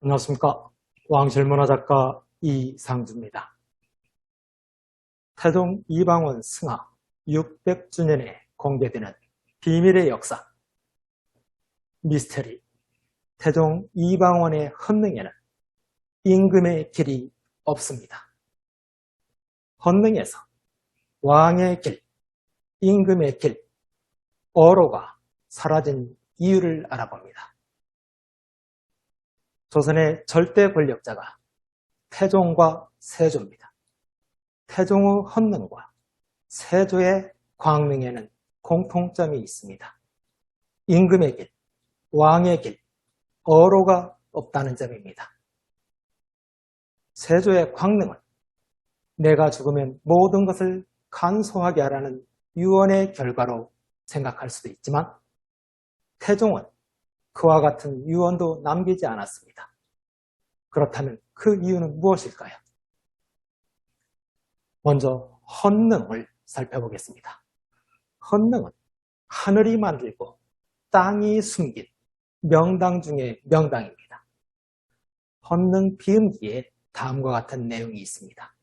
안녕하십니까. 왕실문화작가 이상주입니다. 태종 이방원 승하 600주년에 공개되는 비밀의 역사 미스터리 태종 이방원의 헌능에는 임금의 길이 없습니다. 헌능에서 왕의 길, 임금의 길, 어로가 사라진 이유를 알아봅니다. 조선의 절대 권력자가 태종과 세조입니다. 태종의 헌능과 세조의 광능에는 공통점이 있습니다. 임금의 길, 왕의 길, 어로가 없다는 점입니다. 세조의 광능은 내가 죽으면 모든 것을 간소하게 하라는 유언의 결과로 생각할 수도 있지만 태종은 그와 같은 유언도 남기지 않았습니다. 그렇다면 그 이유는 무엇일까요? 먼저 헌능을 살펴보겠습니다. 헌능은 하늘이 만들고 땅이 숨긴 명당 중의 명당입니다. 헌능 비음기에 다음과 같은 내용이 있습니다.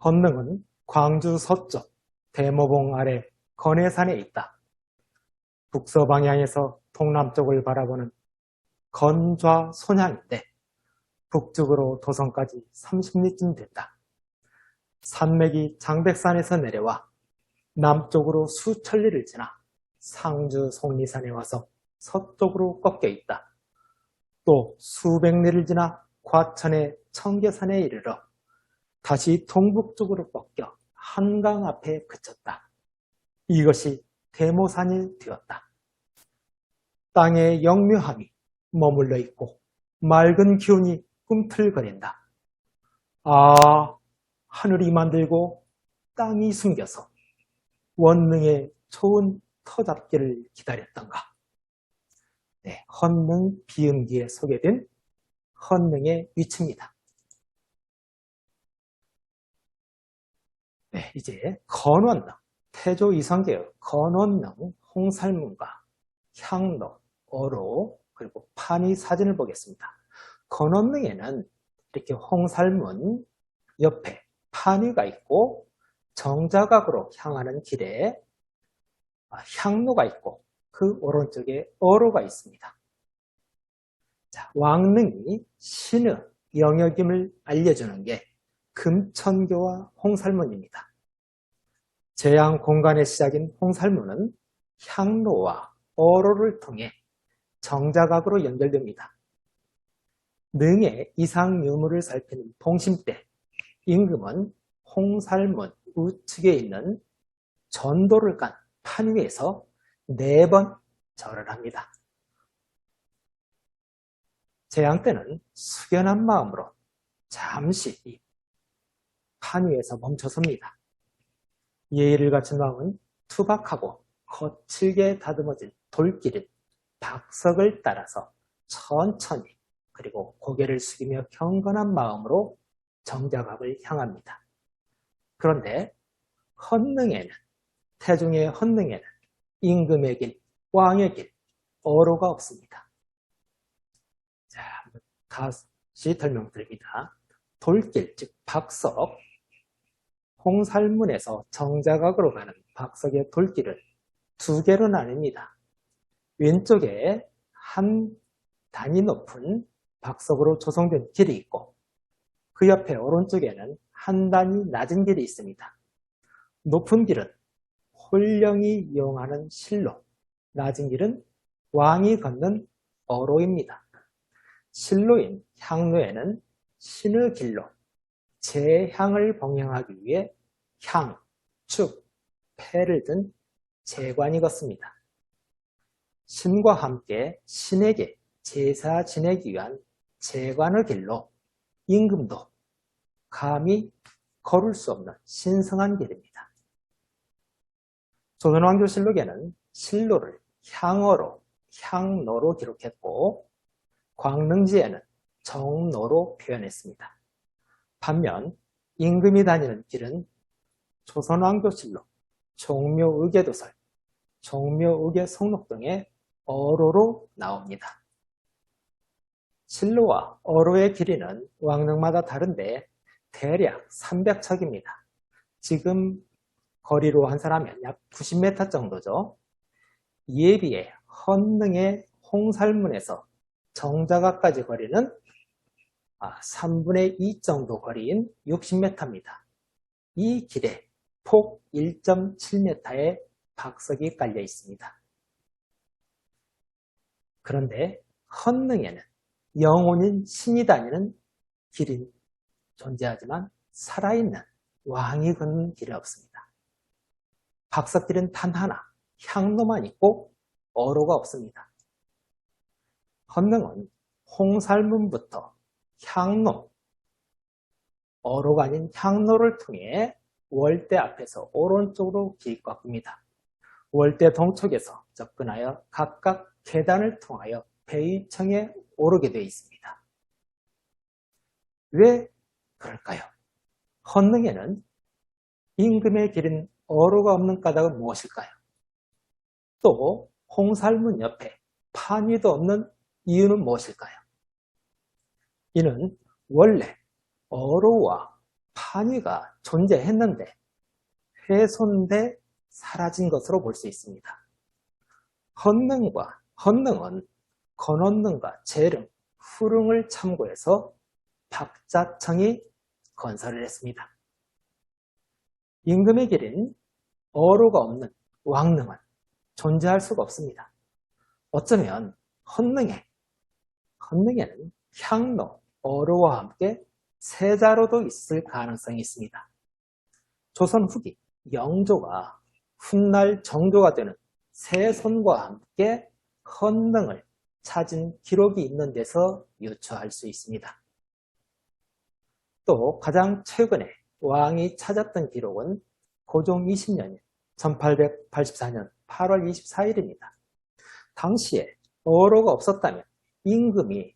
헌능은 광주 서쪽 대모봉 아래 건해산에 있다. 북서방향에서 동남쪽을 바라보는 건좌손향인데 북쪽으로 도성까지 30리쯤 된다. 산맥이 장백산에서 내려와 남쪽으로 수천리를 지나 상주 속리산에 와서 서쪽으로 꺾여 있다. 또 수백리를 지나 과천의 청계산에 이르러 다시 동북쪽으로 꺾여 한강 앞에 그쳤다. 이것이 대모산이 되었다. 땅의 영묘함이 머물러 있고 맑은 기운이 꿈틀거린다. 아, 하늘이 만들고 땅이 숨겨서 원능의 좋은 터잡기를 기다렸던가. 네, 헌능 비음기에 소개된 헌능의 위치입니다. 네, 이제 건원능, 태조 이성계의 건원능, 홍살문과 향로, 어로, 그리고 판이 사진을 보겠습니다. 건원능에는 이렇게 홍살문 옆에 판위가 있고 정자각으로 향하는 길에 향로가 있고 그 오른쪽에 어로가 있습니다. 자, 왕능이 신의 영역임을 알려주는 게 금천교와 홍살문입니다. 재앙 공간의 시작인 홍살문은 향로와 어로를 통해 정자각으로 연결됩니다. 능의 이상 유무를 살피는 동심 때 임금은 홍살문 우측에 있는 전도를 깐 판 위에서 4번 절을 합니다. 재앙 때는 숙연한 마음으로 잠시 이 판 위에서 멈춰섭니다. 예의를 갖춘 마음은 투박하고 거칠게 다듬어진 돌길인 박석을 따라서 천천히 그리고 고개를 숙이며 경건한 마음으로 정자각을 향합니다. 그런데 헌능에는 태종의 헌능에는 임금의 길, 왕의 길, 어로가 없습니다. 자, 다시 설명드립니다. 돌길, 즉 박석, 홍살문에서 정자각으로 가는 박석의 돌길은 2개로 나뉩니다. 왼쪽에 한 단이 높은 박석으로 조성된 길이 있고 그 옆에 오른쪽에는 한 단이 낮은 길이 있습니다. 높은 길은 홀령이 이용하는 실로, 낮은 길은 왕이 걷는 어로입니다. 실로인 향로에는 신의 길로 제향을 봉양하기 위해 향, 축, 패를 든 제관이 걷습니다. 신과 함께 신에게 제사 지내기 위한 제관의 길로 임금도 감히 걸을 수 없는 신성한 길입니다. 조선왕조실록에는 실로를 향어로, 향로로 기록했고 광릉지에는 정로로 표현했습니다. 반면 임금이 다니는 길은 조선왕조실록, 종묘의궤도설, 종묘의궤 성록 등의 어로로 나옵니다. 실로와 어로의 길이는 왕릉마다 다른데 대략 300척입니다. 지금 거리로 환산하면 약 90m 정도죠. 이에 비해 헌능의 홍살문에서 정자각까지 거리는 3분의 2 정도 거리인 60m입니다. 이 길에 폭 1.7m의 박석이 깔려 있습니다. 그런데 헌능에는 영혼인 신이 다니는 길이 존재하지만 살아있는 왕이 걷는 길이 없습니다. 박석길은 단 하나, 향로만 있고 어로가 없습니다. 헌능은 홍살문부터 향로, 어로가 아닌 향로를 통해 월대 앞에서 오른쪽으로 길 꺾입니다. 월대 동쪽에서 접근하여 각각 계단을 통하여 베이청에 오르게 되어 있습니다. 왜 그럴까요? 헌능에는 임금의 길인 어로가 없는 까닭은 무엇일까요? 또 홍살문 옆에 판위도 없는 이유는 무엇일까요? 이는 원래 어로와 판위가 존재했는데 훼손돼 사라진 것으로 볼 수 있습니다. 헌능은 건원능과 재릉, 후릉을 참고해서 박자청이 건설을 했습니다. 임금의 길인 어로가 없는 왕릉은 존재할 수가 없습니다. 어쩌면 헌능에는 향로, 어로와 함께 세자로도 있을 가능성이 있습니다. 조선 후기 영조가 훗날 정조가 되는 세손과 함께 헌능을 찾은 기록이 있는 데서 유추할 수 있습니다. 또 가장 최근에 왕이 찾았던 기록은 고종 20년인 1884년 8월 24일입니다. 당시에 어로가 없었다면 임금이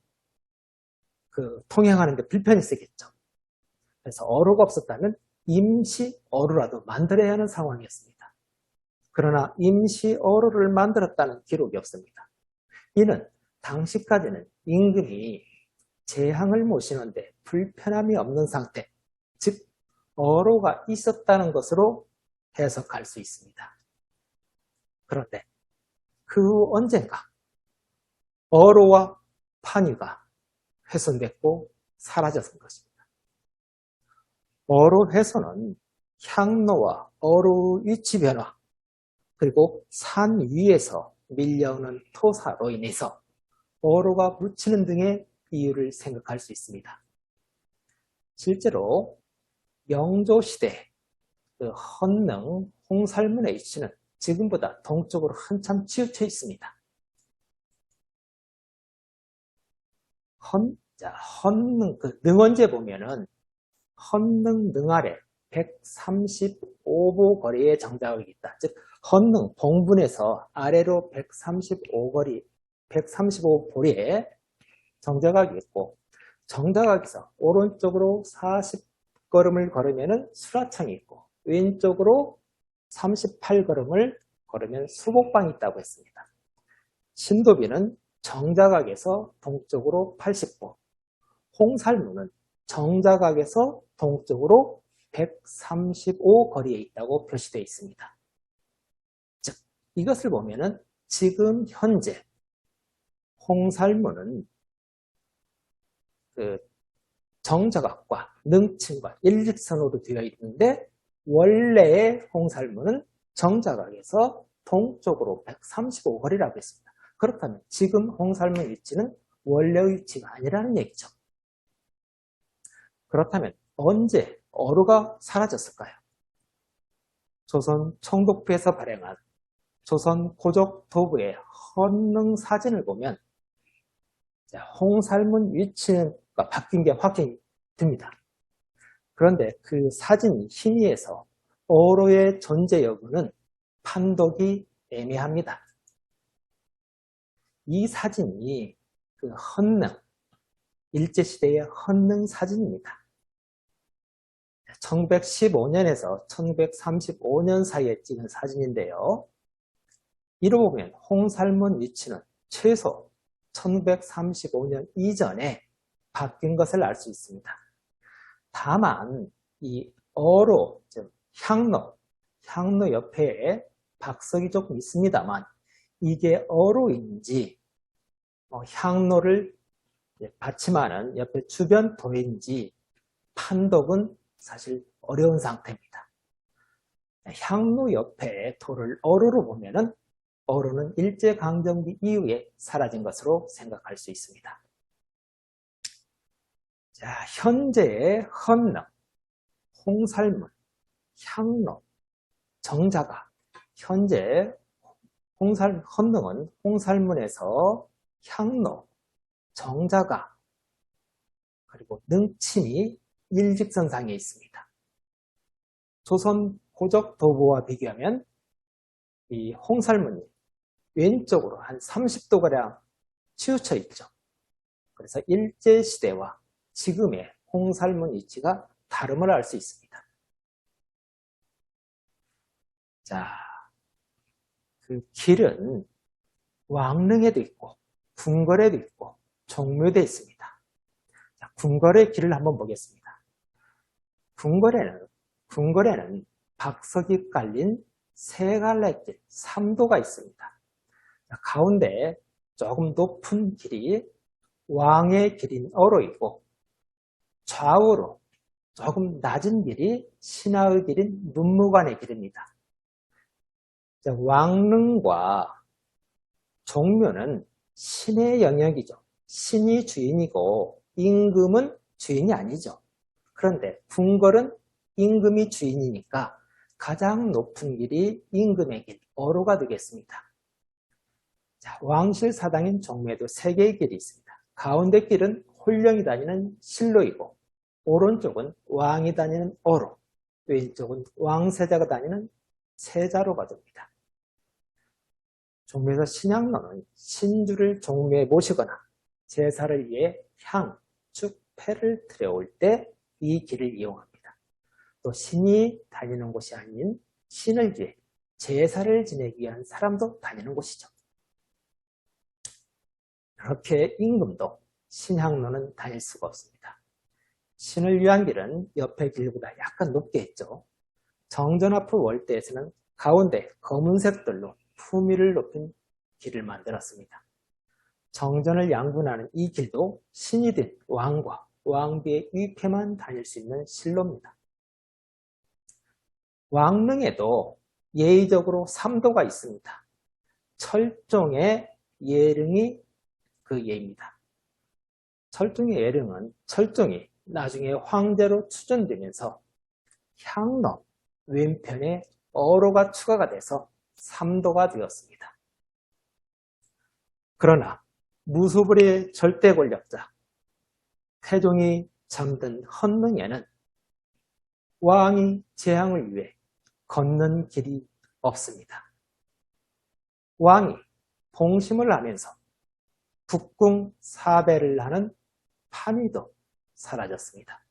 통행하는 데 불편이 세겠죠. 그래서 어로가 없었다면 임시 어로라도 만들어야 하는 상황이었습니다. 그러나 임시 어로를 만들었다는 기록이 없습니다. 이는 당시까지는 임금이 재항을 모시는데 불편함이 없는 상태, 즉 어로가 있었다는 것으로 해석할 수 있습니다. 그런데 그 후 언젠가 어로와 판위가 훼손됐고 사라졌던 것입니다. 어로 훼손은 향로와 어로 위치 변화, 그리고 산 위에서 밀려오는 토사로 인해서 어로가 묻히는 등의 이유를 생각할 수 있습니다. 실제로 영조시대 헌능, 홍살문의 위치는 지금보다 동쪽으로 한참 치우쳐 있습니다. 헌능, 능원지에 보면은 헌능 능 아래 135보 거리의 정자각이 있다. 즉 헌능 봉분에서 아래로 135보리의 정자각이 있고, 정자각에서 오른쪽으로 40걸음을 걸으면 수라청이 있고, 왼쪽으로 38걸음을 걸으면 수복방이 있다고 했습니다. 신도비는 정자각에서 동쪽으로 80보, 홍살문은 정자각에서 동쪽으로 135 거리에 있다고 표시되어 있습니다. 즉, 이것을 보면은 지금 현재 홍살문은 정자각과 능층과 일직선으로 되어 있는데, 원래의 홍살문은 정자각에서 동쪽으로 135 거리라고 했습니다. 그렇다면 지금 홍살문 위치는 원래의 위치가 아니라는 얘기죠. 그렇다면 언제 어로가 사라졌을까요? 조선 총독부에서 발행한 조선 고적 도부의 헌능 사진을 보면 홍살문 위치가 바뀐 게 확인이 됩니다. 그런데 그 사진 hin의에서 어로의 존재 여부는 판독이 애매합니다. 이 사진이 그 헌능, 일제시대의 헌능 사진입니다. 1915년에서 1935년 사이에 찍은 사진인데요. 이로 보면 홍살문 위치는 최소 1935년 이전에 바뀐 것을 알 수 있습니다. 다만 이 어로, 즉 향로 옆에 박석이 조금 있습니다만 이게 어로인지 향로를 받침하는 옆에 주변 도인지 판독은 사실 어려운 상태입니다. 향로 옆에 도를 어로로 보면은 어로는 일제강점기 이후에 사라진 것으로 생각할 수 있습니다. 자, 현재의 헌능, 홍살문, 향로, 정자가 현재 헌능은 홍살문에서 향로, 정자가 그리고 능침이 일직선상에 있습니다. 조선 고적 도보와 비교하면 이 홍살문이 왼쪽으로 한 30도가량 치우쳐 있죠. 그래서 일제시대와 지금의 홍살문 위치가 다름을 알 수 있습니다. 자, 그 길은 왕릉에도 있고 궁궐에도 있고 종묘도 있습니다. 자, 궁궐의 길을 한번 보겠습니다. 궁궐에는 박석이 깔린 세 갈래 길, 3도가 있습니다. 자, 가운데 조금 높은 길이 왕의 길인 어로이고 좌우로 조금 낮은 길이 신하의 길인 문무관의 길입니다. 자, 왕릉과 종묘는 신의 영역이죠. 신이 주인이고 임금은 주인이 아니죠. 그런데 궁궐은 임금이 주인이니까 가장 높은 길이 임금의 길, 어로가 되겠습니다. 자, 왕실 사당인 종묘에도 3개의 길이 있습니다. 가운데 길은 홀령이 다니는 실로이고 오른쪽은 왕이 다니는 어로, 왼쪽은 왕세자가 다니는 세자로가 됩니다. 종묘에서 신향로는 신주를 종묘에 모시거나 제사를 위해 향, 축, 패를 들여올 때 이 길을 이용합니다. 또 신이 다니는 곳이 아닌 신을 위해 제사를 지내기 위한 사람도 다니는 곳이죠. 그렇게 임금도 신향로는 다닐 수가 없습니다. 신을 위한 길은 옆의 길보다 약간 높게 했죠. 정전 앞의 월대에서는 가운데 검은색들로 품위를 높인 길을 만들었습니다. 정전을 양분하는 이 길도 신이 된 왕과 왕비의 위패만 다닐 수 있는 실로입니다. 왕릉에도 예의적으로 3도가 있습니다. 철종의 예릉이 그 예입니다. 철종의 예릉은 철종이 나중에 황제로 추존되면서 향로 왼편에 어로가 추가가 돼서 3도가 되었습니다. 그러나 무소불위의 절대 권력자 태종이 잠든 헌능에는 왕이 재앙을 위해 걷는 길이 없습니다. 왕이 봉심을 하면서 북궁 사배를 하는 판위도 사라졌습니다.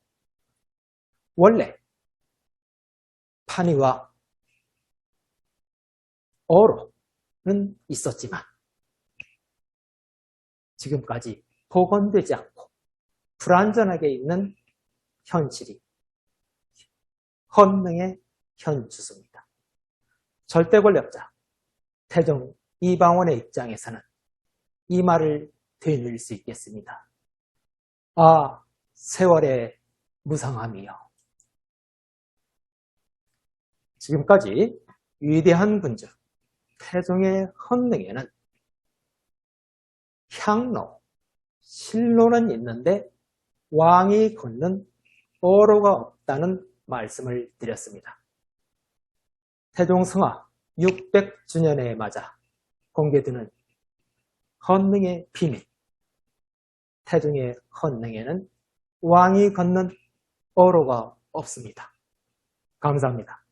원래 판위와 어로는 있었지만 지금까지 복원되지 않고 불완전하게 있는 현실이 헌능의 현 주소입니다. 절대 권력자 태종 이방원의 입장에서는 이 말을 되뇌일 수 있겠습니다. 아, 세월의 무상함이여. 지금까지 위대한 군주 태종의 헌능에는 향로, 실로는 있는데 왕이 걷는 어로가 없다는 말씀을 드렸습니다. 태종 승하 600주년에 맞아 공개되는 헌능의 비밀, 태종의 헌능에는 왕이 걷는 어로가 없습니다. 감사합니다.